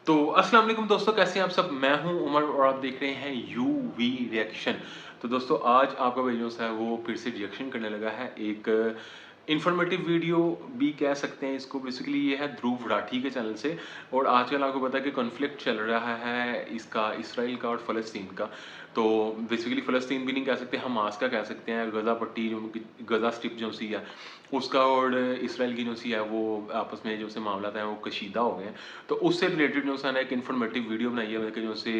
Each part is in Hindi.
तो अस्सलाम वालेकुम दोस्तों, कैसे हैं आप सब। मैं हूं उमर और आप देख रहे हैं यूवी रिएक्शन। तो दोस्तों आज आपका भाई जो है वो फिर से रिएक्शन करने लगा है एक इन्फॉर्मेटिव वीडियो भी कह सकते हैं इसको। बेसिकली ये है ध्रुव राठी के चैनल से। और आजकल आपको पता है कि कॉन्फ्लिक्ट चल रहा है इसका, इसराइल का और फ़लस्तीन का। तो बेसिकली फ़लस्तीन भी नहीं कह सकते, हमास का कह सकते हैं। गज़ा पट्टी जो गज़ा स्ट्रिप जो सी है उसका और इसराइल की जो सी है वो आपस में जो से मामला है वो कशीदा हो गए हैं। तो उससे रिलेटेड जो है एक इन्फॉर्मेटिव वीडियो बनाई है, कि जो से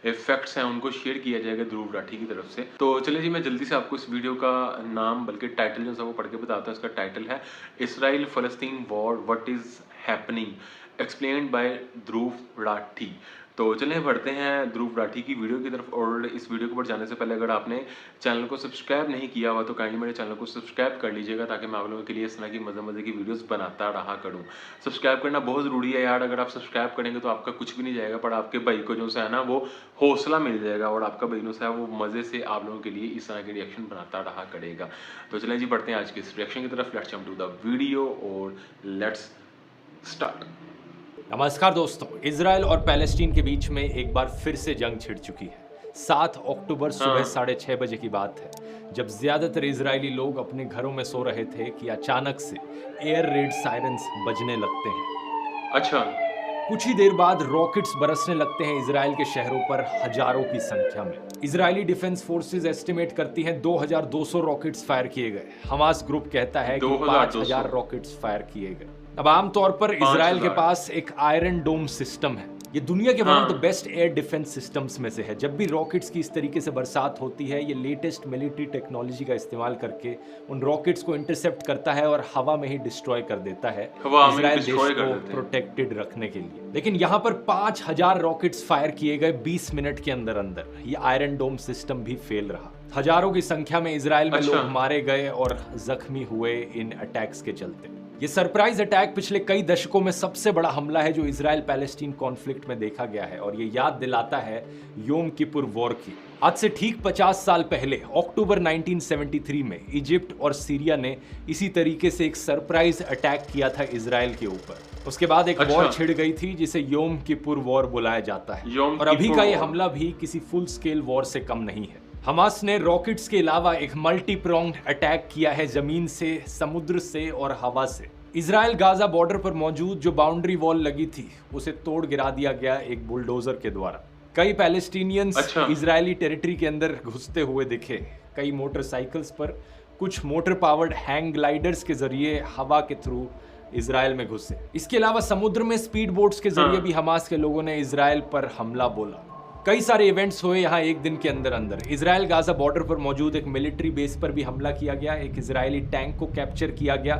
फैक्ट्स हैं उनको शेयर किया जाएगा ध्रुव राठी की तरफ से। तो चलिए जी, मैं जल्दी से आपको इस वीडियो का नाम बल्कि टाइटल जो है वो पढ़ के बताता हूँ। इसका टाइटल है इसराइल फ़लस्तीन war what is happening explained by Dhruv Rathee. तो चलिए बढ़ते हैं ध्रुव राठी की वीडियो की तरफ। और इस वीडियो को बढ़ जाने से पहले अगर आपने चैनल को सब्सक्राइब नहीं किया हुआ तो काइंडली मेरे चैनल को सब्सक्राइब कर लीजिएगा, ताकि मैं आप लोगों के लिए इस तरह की मज़े की वीडियोस बनाता रहा करूं। सब्सक्राइब करना बहुत ज़रूरी है यार। अगर आप सब्सक्राइब करेंगे तो आपका कुछ भी नहीं जाएगा, पर आपके भाई को जो है ना वो हौसला मिल जाएगा, और आपका भाई जो है वो मज़े से आप लोगों के लिए इस तरह के रिएक्शन बनाता रहा करेगा। तो चलें जी, बढ़ते हैं आज के इस रिएक्शन की तरफ। Let's jump to the video और लेट्स स्टार्ट। नमस्कार दोस्तों, इजराइल और पैलेस्टीन के बीच में एक बार फिर से जंग छिड़ चुकी है। 7 अक्टूबर सुबह 6:30 बजे की बात है, जब ज्यादातर इजरायली लोग अपने घरों में सो रहे थे कि अचानक से एयर रेड सायरन्स बजने लगते हैं। अच्छा। कुछ ही देर बाद रॉकेट्स बरसने लगते हैं इजराइल के शहरों पर हजारों की संख्या में। इजरायली डिफेंस फोर्सेस एस्टिमेट करती हैं 2200 रॉकेट्स फायर किए गए। हमास ग्रुप कहता है कि 5000 रॉकेट्स फायर किए गए। अब आमतौर पर इजराइल के पास एक आयरन डोम सिस्टम है। ये दुनिया के one of the best air defence systems में से है। जब भी रॉकेट्स की इस तरीके से बरसात होती है, ये लेटेस्ट मिलिट्री टेक्नोलॉजी का इस्तेमाल करके उन रॉकेट्स को इंटरसेप्ट करता है और हवा में ही डिस्ट्रॉय कर देता है इजराइल देश को प्रोटेक्टेड रखने के लिए। लेकिन यहाँ पर 5000 रॉकेट्स फायर किए गए 20 मिनट के अंदर अंदर। ये आयरन डोम सिस्टम भी फेल रहा। हजारों की संख्या में इजराइल में लोग मारे गए और जख्मी हुए इन अटैक्स के चलते। ये सरप्राइज अटैक पिछले कई दशकों में सबसे बड़ा हमला है जो इजराइल पैलेस्टीन कॉन्फ्लिक्ट में देखा गया है, और ये याद दिलाता है योम किपुर वॉर की। आज से ठीक 50 साल पहले अक्टूबर 1973 में इजिप्ट और सीरिया ने इसी तरीके से एक सरप्राइज अटैक किया था इजराइल के ऊपर। उसके बाद एक वॉर छिड़ गई थी जिसे योम किपुर वॉर बुलाया जाता है, और अभी का ये हमला भी किसी फुल स्केल वॉर से कम नहीं है। हमास ने रॉकेट्स के अलावा एक मल्टी प्रोंग्ड अटैक किया है जमीन से, समुद्र से और हवा से। इजराइल गाजा बॉर्डर पर मौजूद जो बाउंड्री वॉल लगी थी उसे तोड़ गिरा दिया गया एक बुलडोजर के द्वारा। कई पैलेस्टीनियंस इजरायली टेरिटरी के अंदर घुसते हुए दिखे, कई मोटरसाइकिल्स पर, कुछ मोटर पावर्ड हैंग ग्लाइडर्स के जरिए हवा के थ्रू इजराइल में घुसे। इसके अलावा समुद्र में स्पीड बोट्स के जरिए भी हमास के लोगों ने इजराइल पर हमला बोला। कई सारे इवेंट्स हुए यहाँ एक दिन के अंदर अंदर। इजराइल गाजा बॉर्डर पर मौजूद एक मिलिट्री बेस पर भी हमला किया गया, एक इजरायली टैंक को कैप्चर किया गया,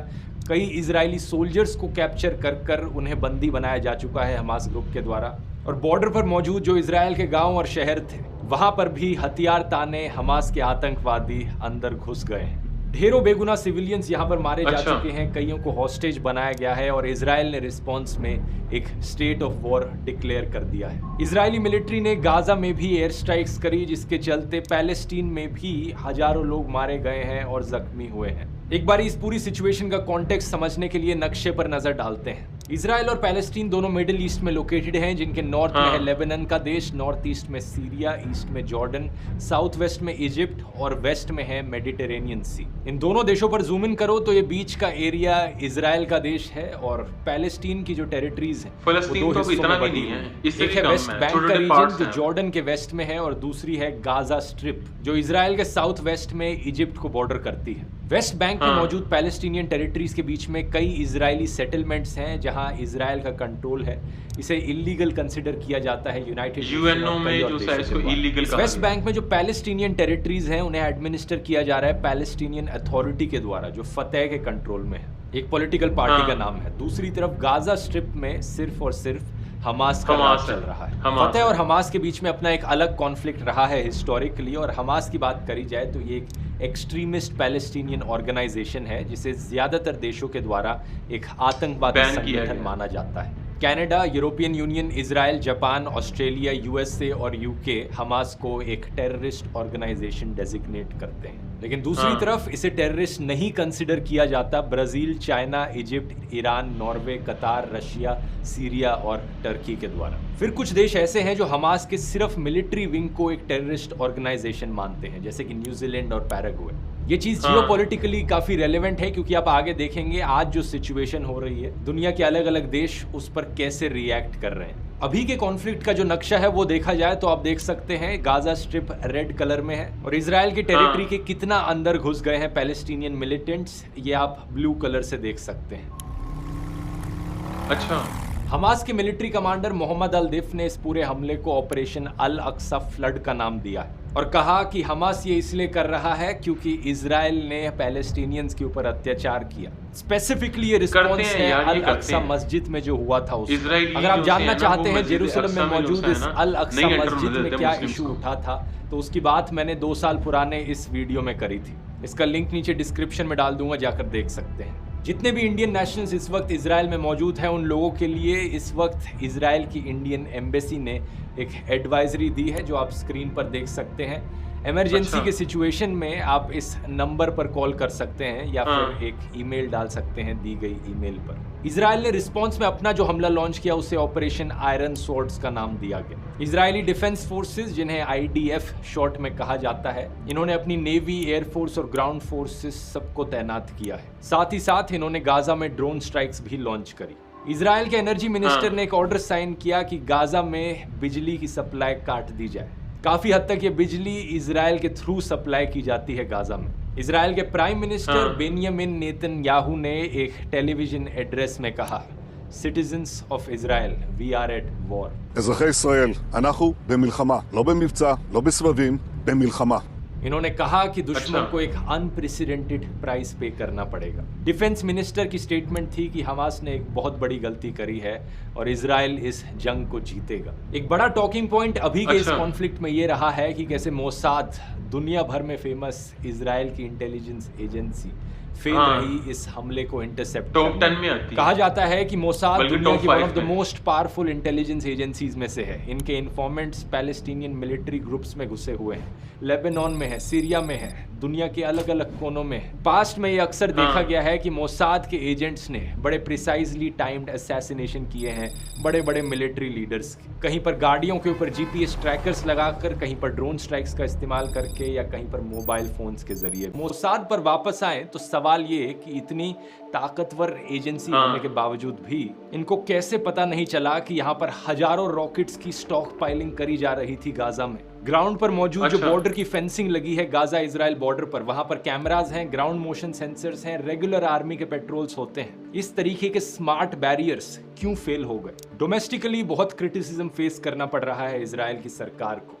कई इजरायली सोल्जर्स को कैप्चर कर उन्हें बंदी बनाया जा चुका है हमास ग्रुप के द्वारा। और बॉर्डर पर मौजूद जो इजराइल के गांव और शहर थे वहां पर भी हथियार ताने हमास के आतंकवादी अंदर घुस गए हैं। ढेरों बेगुनाह सिविलियंस यहाँ पर मारे जा चुके हैं, कईयों को हॉस्टेज बनाया गया है, और इजराइल ने रिस्पॉन्स में एक स्टेट ऑफ वॉर डिक्लेयर कर दिया है। इजरायली मिलिट्री ने गाजा में भी एयर स्ट्राइक्स करी, जिसके चलते पैलेस्टीन में भी हजारों लोग मारे गए हैं और जख्मी हुए हैं। एक बार इस पूरी सिचुएशन का कॉन्टेक्स्ट समझने के लिए नक्शे पर नजर डालते हैं। इजराइल और पैलेस्टीन दोनों मिडिल ईस्ट में लोकेटेड हैं, जिनके नॉर्थ में है लेबनान का देश, नॉर्थ ईस्ट में सीरिया, ईस्ट में जॉर्डन, साउथ वेस्ट में इजिप्ट और वेस्ट में है मेडिटेरेनियन सी। इन दोनों देशों पर जूम इन करो तो ये बीच का एरिया इजराइल का देश है, और पैलेस्टीन की जो टेरिटरीज है वो दो हिस्सों में बटी है। एक है वेस्ट बैंक का रीजन जो जॉर्डन के वेस्ट में है, और दूसरी है गाजा स्ट्रिप जो इजराइल के साउथ वेस्ट में इजिप्ट को बॉर्डर करती है। वेस्ट बैंक में मौजूद पैलेस्टीनियन टेरिटरीज के बीच में कई इजरायली सेटलमेंट्स हैं जहां इजराइल का कंट्रोल है। इसे इलीगल कंसिडर किया जाता है यूनाइटेड यूएनओ में जो है इसको इलीगल। वेस्ट बैंक में जो पैलेस्टीनियन टेरिटरीज हैं उन्हें एडमिनिस्टर किया जा रहा है पैलेस्टीनियन अथॉरिटी के द्वारा, जो फतेह के कंट्रोल में है, एक पॉलिटिकल पार्टी का नाम है। दूसरी तरफ गाजा स्ट्रिप में सिर्फ और सिर्फ हमास का राज चल रहा है। फतेह और हमास के बीच में अपना एक अलग कॉन्फ्लिक्ट रहा है हिस्टोरिकली, और हमास की बात करी जाए तो ये एक एक्सट्रीमिस्ट पैलेस्टीनियन ऑर्गेनाइजेशन है जिसे ज्यादातर देशों के द्वारा एक आतंकवादी संगठन माना जाता है। Canada, European union, Israel, Japan, Australia, USA और यूके हमास को एक टेररिस्ट ऑर्गेनाइजेशन डेजिग्नेट करते हैं। लेकिन दूसरी तरफ इसे टेररिस्ट नहीं कंसिडर किया जाता Brazil, China, Egypt, Iran, Norway, कतार, रशिया, सीरिया और टर्की के द्वारा। फिर कुछ देश ऐसे हैं जो हमास के सिर्फ मिलिट्री विंग को एक टेररिस्ट ऑर्गेनाइजेशन मानते हैं, जैसे कि न्यूजीलैंड और पैराग्वे। ये चीज जियोपॉलिटिकली काफी रेलेवेंट है, क्योंकि आप आगे देखेंगे आज जो सिचुएशन हो रही है, दुनिया के अलग अलग देश उस पर कैसे रिएक्ट कर रहे हैं। अभी के कॉन्फ्लिक्ट का जो नक्शा है वो देखा जाए तो आप देख सकते हैं गाजा स्ट्रिप रेड कलर में है और इजराइल की टेरिटरी के कितना अंदर घुस गए हैं पैलेस्टीनियन मिलिटेंट्स, ये आप ब्लू कलर से देख सकते हैं। अच्छा। हमास के मिलिट्री कमांडर मोहम्मद अल दिफ ने इस पूरे हमले को ऑपरेशन अल अक्सा फ्लड का नाम दिया है और कहा कि हमास ये इसलिए कर रहा है क्योंकि इजराइल ने पैलेस्टीनियंस के ऊपर अत्याचार किया। स्पेसिफिकली ये रिस्पॉन्स है अल अक्सा मस्जिद में जो हुआ था उस। अगर आप जानना चाहते हैं जेरूसलम में मौजूद इस अल अक्सा मस्जिद में क्या इशू उठा था तो उसकी बात मैंने 2 साल पुराने इस वीडियो में करी थी। इसका लिंक नीचे डिस्क्रिप्शन में डाल दूंगा, जाकर देख सकते हैं। जितने भी इंडियन नेशनल्स इस वक्त इजराइल में मौजूद हैं उन लोगों के लिए इस वक्त इजराइल की इंडियन एम्बेसी ने एक एडवाइजरी दी है जो आप स्क्रीन पर देख सकते हैं। इमरजेंसी के सिचुएशन में आप इस नंबर पर कॉल कर सकते हैं या फिर एक ईमेल डाल सकते हैं दी गई ईमेल पर। इजराइल ने रिस्पांस में अपना जो हमला लॉन्च किया उसे ऑपरेशन आयरन स्वॉर्ड्स का नाम दिया गया। इजरायली डिफेंस फोर्सेस, जिन्हें IDF शॉर्ट में कहा जाता है, इन्होंने अपनी नेवी, एयरफोर्स और ग्राउंड फोर्सेस सबको तैनात किया है। साथ ही साथ इन्होंने गाजा में ड्रोन स्ट्राइक्स भी लॉन्च करी। इजराइल के एनर्जी मिनिस्टर ने एक ऑर्डर साइन किया कि गाजा में बिजली की सप्लाई काट दी जाए। काफी हद तक ये बिजली इजराइल के थ्रू सप्लाई की जाती है गाजा में। इजराइल के प्राइम मिनिस्टर बेंयामिन नेतन्याहू ने एक टेलीविजन एड्रेस में कहा, citizens of Israel, we are at war. אזרחי ישראל, אנחנו במלחמה, לא במבצע, לא בסבבים, במלחמה। इन्होंने कहा कि दुश्मन को एक अनप्रेसिडेंटेड प्राइस पे करना पड़ेगा। डिफेंस मिनिस्टर की स्टेटमेंट थी कि हमास ने एक बहुत बड़ी गलती करी है और इजराइल इस जंग को जीतेगा। एक बड़ा टॉकिंग पॉइंट अभी के इस कॉन्फ्लिक्ट में ये रहा है कि कैसे मोसाद, दुनिया भर में फेमस इजराइल की इंटेलिजेंस एजेंसी, फेल रही इस हमले को इंटरसेप्ट। टॉप 10 में आती है। कहा जाता है कि मोसाद दुनिया की one of the most powerful intelligence agencies में से है। इनके इन्फॉर्मेंट्स पैलेस्टीनियन मिलिट्री ग्रुप्स में घुसे हुए हैं, लेबनान में है, सीरिया में है, दुनिया के अलग अलग कोनों में है। पास्ट में ये अक्सर देखा गया है कि मोसाद के एजेंट्स ने बड़े प्रिसाइजली टाइम्ड असैसिनेशन किए हैं बड़े बड़े मिलिट्री लीडर्स के। कहीं पर गाड़ियों के ऊपर GPS ट्रैकर्स लगाकर, कहीं पर ड्रोन स्ट्राइक्स का इस्तेमाल करके या कहीं पर मोबाइल फोन्स के जरिए। मोसाद पर वापस आए तो सवाल ये कि इतनी ताकतवर एजेंसी होने के बावजूद भी इनको कैसे पता नहीं चला कि यहाँ पर हजारों रॉकेट्स की स्टॉक पाइलिंग करी जा रही थी गाजा में। ग्राउंड पर मौजूद जो बॉर्डर की फेंसिंग लगी है गाजा इजराइल बॉर्डर पर, वहां पर कैमरास हैं, ग्राउंड मोशन सेंसर्स हैं, रेगुलर आर्मी के पेट्रोल्स होते हैं। इस तरीके के स्मार्ट बैरियर्स क्यों फेल हो गए? डोमेस्टिकली बहुत क्रिटिसिज्म फेस करना पड़ रहा है इजराइल की सरकार को।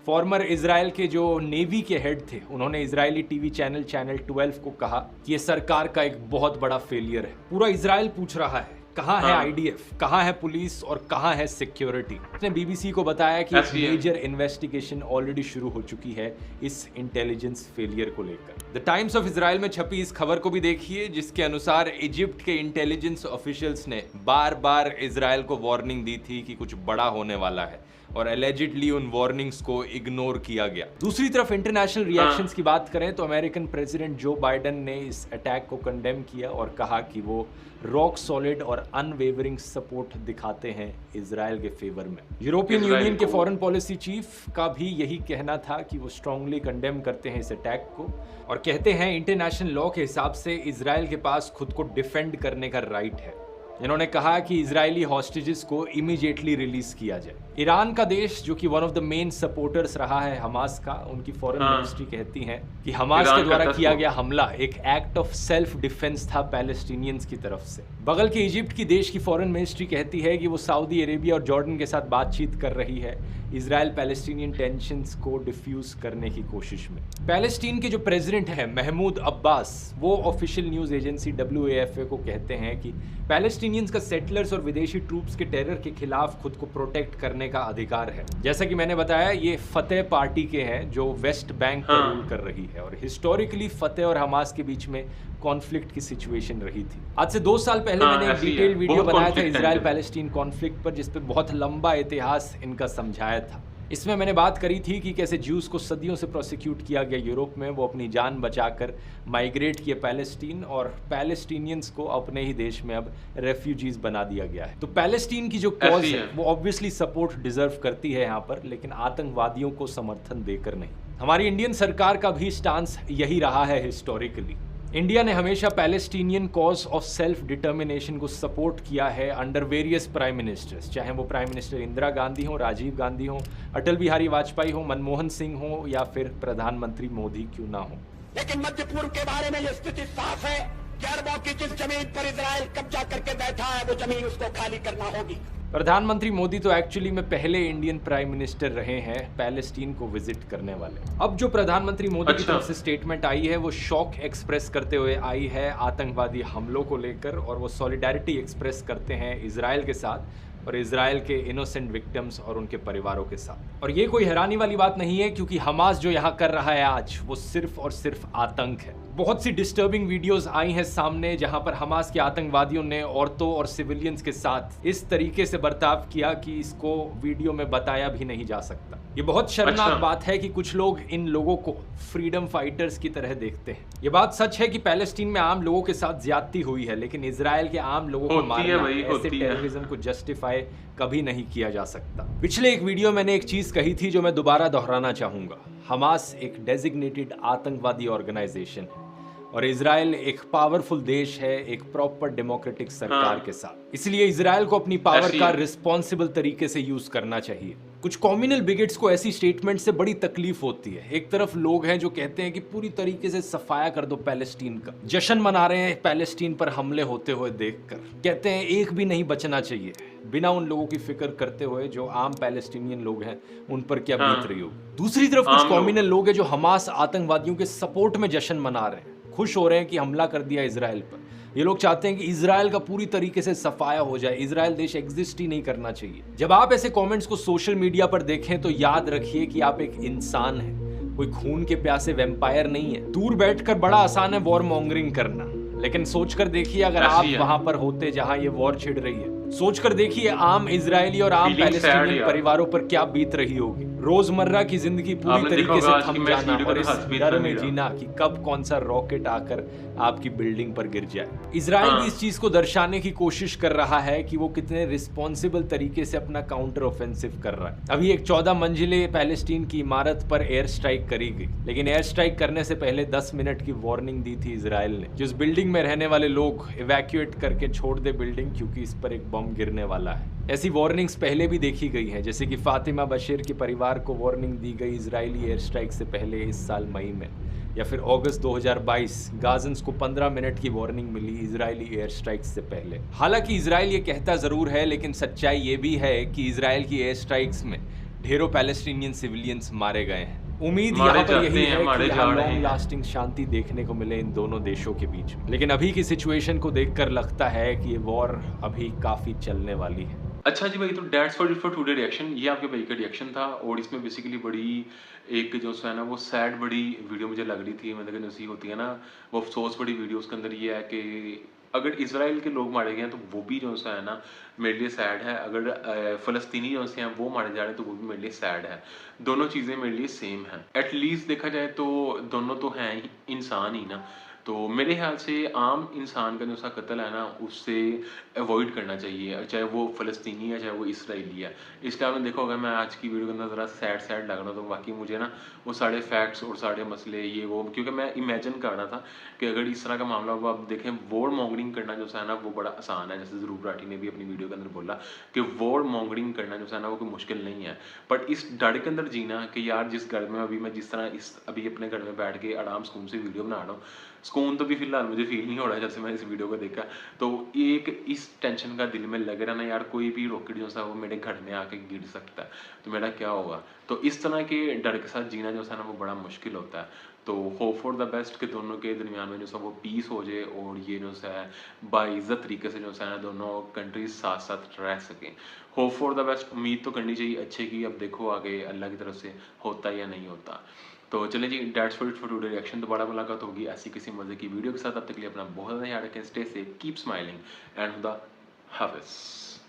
फॉर्मर इजराइल के जो नेवी के हेड थे, उन्होंने इजरायली टीवी चैनल 12 को कहा कि ये सरकार का एक बहुत बड़ा फेलियर है। पूरा इजराइल पूछ रहा है कहाँ है IDF, कहाँ है पुलिस और कहाँ है सिक्योरिटी। उसने BBC को बताया कि एक मेजर इन्वेस्टिगेशन ऑलरेडी शुरू हो चुकी है इस इंटेलिजेंस फेलियर को लेकर। द टाइम्स ऑफ इजराइल में छपी इस खबर को भी देखिए, जिसके अनुसार इजिप्ट के इंटेलिजेंस ऑफिशियल्स ने बार बार इजराइल को वार्निंग दी थी कि कुछ बड़ा होने वाला है और एलिजिडली उन वार्निंग्स को इग्नोर किया गया। दूसरी तरफ इंटरनेशनल रिएक्शंस की बात करें तो अमेरिकन प्रेसिडेंट जो बाइडेन ने इस अटैक को कंडेम किया और कहा कि वो रॉक सॉलिड और अनवेवरिंग सपोर्ट दिखाते हैं इजराइल के फेवर में। यूरोपियन यूनियन के फॉरेन पॉलिसी चीफ का भी यही कहना था कि वो स्ट्रांगली कंडेम करते हैं इस अटैक को और कहते हैं इंटरनेशनल लॉ के हिसाब से इजराइल के पास खुद को डिफेंड करने का राइट है। इन्होंने कहा कि इजरायली हॉस्टेजेस को इमीडिएटली रिलीज किया जाए। ईरान का देश, जो कि one of the main supporters रहा है हमास का, उनकी फॉरेन मिनिस्ट्री कहती है कि हमास के द्वारा किया गया हमला एक एक्ट ऑफ सेल्फ डिफेंस था पैलेस्टीनियंस की तरफ से। बगल के इजिप्ट की देश की फॉरेन मिनिस्ट्री कहती है कि वो सऊदी अरेबिया और जॉर्डन के साथ बातचीत कर रही है इजराइल पैलेस्टीनियन टेंशंस को डिफ्यूज करने की कोशिश में। पैलेस्टीन के जो प्रेसिडेंट हैं महमूद अब्बास, वो ऑफिशियल न्यूज एजेंसी WAFA को कहते हैं कि पैलेस्टीनियंस का सेटलर्स और विदेशी ट्रूप्स के टेरर के खिलाफ खुद को प्रोटेक्ट करने का अधिकार है। जैसा कि मैंने बताया, ये फतेह पार्टी के हैं जो वेस्ट बैंक पर रूल कर रही है और हिस्टोरिकली फतेह और हमास के बीच में कॉन्फ्लिक्ट की सिचुएशन रही थी। आज से 2 साल पहले मैंने एक डिटेल वीडियो बनाया था इजराइल पैलेस्टीन कॉन्फ्लिक्ट पर, जिस पे बहुत लंबा इतिहास इनका समझाया था। इसमें मैंने बात करी थी कि कैसे ज्यूज को सदियों से प्रोसिक्यूट किया गया यूरोप में, वो अपनी जान बचाकर माइग्रेट किए पैलेस्टीन, और पैलेस्टीनियंस को अपने ही देश में अब रेफ्यूजीज बना दिया गया है। तो पैलेस्टीन की जो कॉज है वो ऑब्वियसली सपोर्ट डिजर्व करती है यहाँ पर, लेकिन आतंकवादियों को समर्थन देकर नहीं। हमारी इंडियन सरकार का भी स्टांस यही रहा है हिस्टोरिकली। इंडिया ने हमेशा Palestinian cause of self determination को सपोर्ट किया है अंडर वेरियस प्राइम मिनिस्टर्स, चाहे वो प्राइम मिनिस्टर इंदिरा गांधी हो, राजीव गांधी हो, अटल बिहारी वाजपेयी हो, मनमोहन सिंह हो, या फिर प्रधानमंत्री मोदी क्यों ना हो। लेकिन मध्य पूर्व के बारे में यह स्थिति साफ है कि अरबों की जिस जमीन पर इजराइल कब्जा करके बैठा है वो जमीन उसको खाली करना होगी। प्रधानमंत्री मोदी तो एक्चुअली में पहले इंडियन प्राइम मिनिस्टर रहे हैं पैलेस्टीन को विजिट करने वाले। अब जो प्रधानमंत्री मोदी की तरफ से स्टेटमेंट आई है वो शॉक एक्सप्रेस करते हुए आई है आतंकवादी हमलों को लेकर, और वो सॉलिडारिटी एक्सप्रेस करते हैं इजराइल के साथ और इजराइल के इनोसेंट विक्टिम्स और उनके परिवारों के साथ। और ये कोई हैरानी वाली बात नहीं है, क्योंकि हमास जो यहाँ कर रहा है आज वो सिर्फ और सिर्फ आतंक है। बहुत सी डिस्टर्बिंग वीडियोस आई हैं सामने जहां पर हमास के आतंकवादियों ने औरतों और सिविलियंस के साथ इस तरीके से बर्ताव किया कि इसको वीडियो में बताया भी नहीं जा सकता। ये बहुत शर्मनाक बात है कि कुछ लोग इन लोगों को फ्रीडम फाइटर्स की तरह देखते हैं। ये बात सच है कि पैलेस्टीन में आम लोगों के साथ ज्यादती हुई है, लेकिन इजराइल के आम लोगों को मारना, ऐसे टेररिज्म को जस्टिफाई कभी नहीं किया जा सकता। पिछले एक वीडियो मैंने एक चीज कही थी जो मैं दोबारा दोहराना चाहूंगा। हमास एक डेजिग्नेटेड आतंकवादी ऑर्गेनाइजेशन है और इजराइल एक पावरफुल देश है एक प्रॉपर डेमोक्रेटिक सरकार के साथ। इसलिए इजराइल को अपनी पावर का रिस्पॉन्सिबल तरीके से यूज करना चाहिए। कुछ कॉम्युनल बिगेट्स को ऐसी स्टेटमेंट से बड़ी तकलीफ होती है। एक तरफ लोग हैं जो कहते हैं कि पूरी तरीके से सफाया कर दो पैलेस्टीन का, जश्न मना रहे हैं पैलेस्टीन पर हमले होते हुए देखकर, कहते हैं एक भी नहीं बचना चाहिए, बिना उन लोगों की फिक्र करते हुए जो आम पैलेस्टीनियन लोग हैं उन पर क्या बीत रही हो। दूसरी तरफ कुछ कॉम्युनल लोग हैं जो हमास आतंकवादियों के सपोर्ट में जश्न मना रहे हैं, खुश हो रहे हैं कि हमला कर दिया इजराइल पर। ये लोग चाहते हैं कि इजराइल का पूरी तरीके से सफाया हो जाए, इजराइल देश एग्जिस्ट ही नहीं करना चाहिए। जब आप ऐसे कमेंट्स को सोशल मीडिया पर देखें तो याद रखिए कि आप एक इंसान हैं, कोई खून के प्यासे वैम्पायर नहीं है। दूर बैठकर बड़ा आसान है वॉर मॉन्गरिंग करना, लेकिन सोचकर देखिए अगर आप वहां पर होते जहां ये वॉर छिड़ रही है, सोचकर देखिए आम इजरायली और आम पैलेस्टीनियन परिवारों पर क्या बीत रही होगी। रोजमर्रा की जिंदगी पूरी तरीके से थम जाना और इस डर में जीना कि कब कौन सा रॉकेट आकर आपकी बिल्डिंग पर गिर जाए। इजराइल भी इस चीज को दर्शाने की कोशिश कर रहा है कि वो कितने रिस्पॉन्सिबल तरीके से अपना काउंटर ऑफेंसिव कर रहा है। अभी एक 14 मंजिले पैलेस्टीन की इमारत पर एयर स्ट्राइक करी गई, लेकिन एयर स्ट्राइक करने से पहले 10 मिनट की वार्निंग दी थी इजराइल ने, जिस बिल्डिंग में रहने वाले लोग इवैक्यूएट करके छोड़ दे बिल्डिंग, क्योंकि इस पर एक बम गिरने वाला है। ऐसी वार्निंग्स पहले भी देखी गई हैं, जैसे कि फातिमा बशीर के परिवार को वार्निंग दी गई इजरायली एयर स्ट्राइक से पहले इस साल मई में, या फिर अगस्त 2022 गाजन्स को 15 मिनट की वार्निंग मिली इजरायली एयर स्ट्राइक से पहले। हालांकि इजराइल ये कहता जरूर है, लेकिन सच्चाई ये भी है कि इजराइल की एयर स्ट्राइक्स में ढेरों पैलेस्टीनियन सिविलियंस मारे गए हैं। उम्मीद यहाँ पर यही है कि यहाँ लॉन्ग लास्टिंग शांति देखने को मिले इन दोनों देशों के बीच में, लेकिन अभी की सिचुएशन को देखकर लगता है कि ये वॉर अभी काफी चलने वाली है। अच्छा जी भाई, तो दैट्स फॉर टुडे रिएक्शन। ये आपके भाई का रिएक्शन था और इसमें बेसिकली बड़ी एक जो है ना वो सैड बड़ी वीडियो मुझे लग रही थी, मतलब नसीब होती है ना वो अफसोस बड़ी वीडियो। उसके अंदर ये है कि अगर इसराइल के लोग मारे गए हैं तो वो भी जो है ना मेरे लिए सैड है, अगर फ़लस्तीनी जो हैं वो मारे जा रहे हैं तो वो भी मेरे लिए सैड है। दोनों चीज़ें मेरे लिए सेम हैं। एटलीस्ट देखा जाए तो दोनों तो हैं ही इंसान ही ना, तो मेरे ख्याल से आम इंसान का जो सा कत्ल है ना उससे अवॉइड करना चाहिए, चाहे वो फ़लस्तीनी है चाहे वो इसराइली है। इसलिए आपने देखा होगा मैं आज की वीडियो के अंदर ज़रा सैड लग रहा था, तो बाकी मुझे ना वो सारे फैक्ट्स और सारे मसले ये वो, क्योंकि मैं इमेजिन कर रहा था कि अगर इस तरह का मामला हो, आप देखें वॉर मॉन्गरिंग करना जो है ना वो बड़ा आसान है। जैसे ज़रूर राठी ने भी अपनी वीडियो के अंदर बोला कि वॉर मॉन्गरिंग करना जो है ना वो कोई मुश्किल नहीं है, बट इस डर के अंदर जीना कि यार जिस घर में अभी मैं जिस तरह अभी अपने घर में बैठ के आराम सुकून से वीडियो बना रहा हूँ, सुकून तो भी फिलहाल मुझे फील नहीं हो रहा है जब से मैं इस वीडियो को देखा, तो एक इस टेंशन का दिल में लग रहा ना यार कोई भी रॉकेट जो है वो मेरे घर में आके गिर सकता है तो मेरा क्या होगा। तो इस तरह के डर के साथ जीना जो है ना वो बड़ा मुश्किल होता है। तो होप फॉर द बेस्ट कि दोनों के दरमियान में जो है वो पीस हो जाए और ये जो है बाइज्जत तरीके से जो है ना दोनों कंट्रीज साथ साथ रह सकें। होप फॉर द बेस्ट, उम्मीद तो करनी चाहिए अच्छे की, अब देखो आगे अल्लाह की तरफ से होता या नहीं होता। तो चलिए जी, दैट्स फॉर टुडे रिएक्शन। दोबारा मुलाकात होगी ऐसी किसी मजे की वीडियो के साथ, तब तक के लिए अपना बहुत ज़्यादा ख्याल रखें, stay safe, keep smiling and खुदा हाफिज़।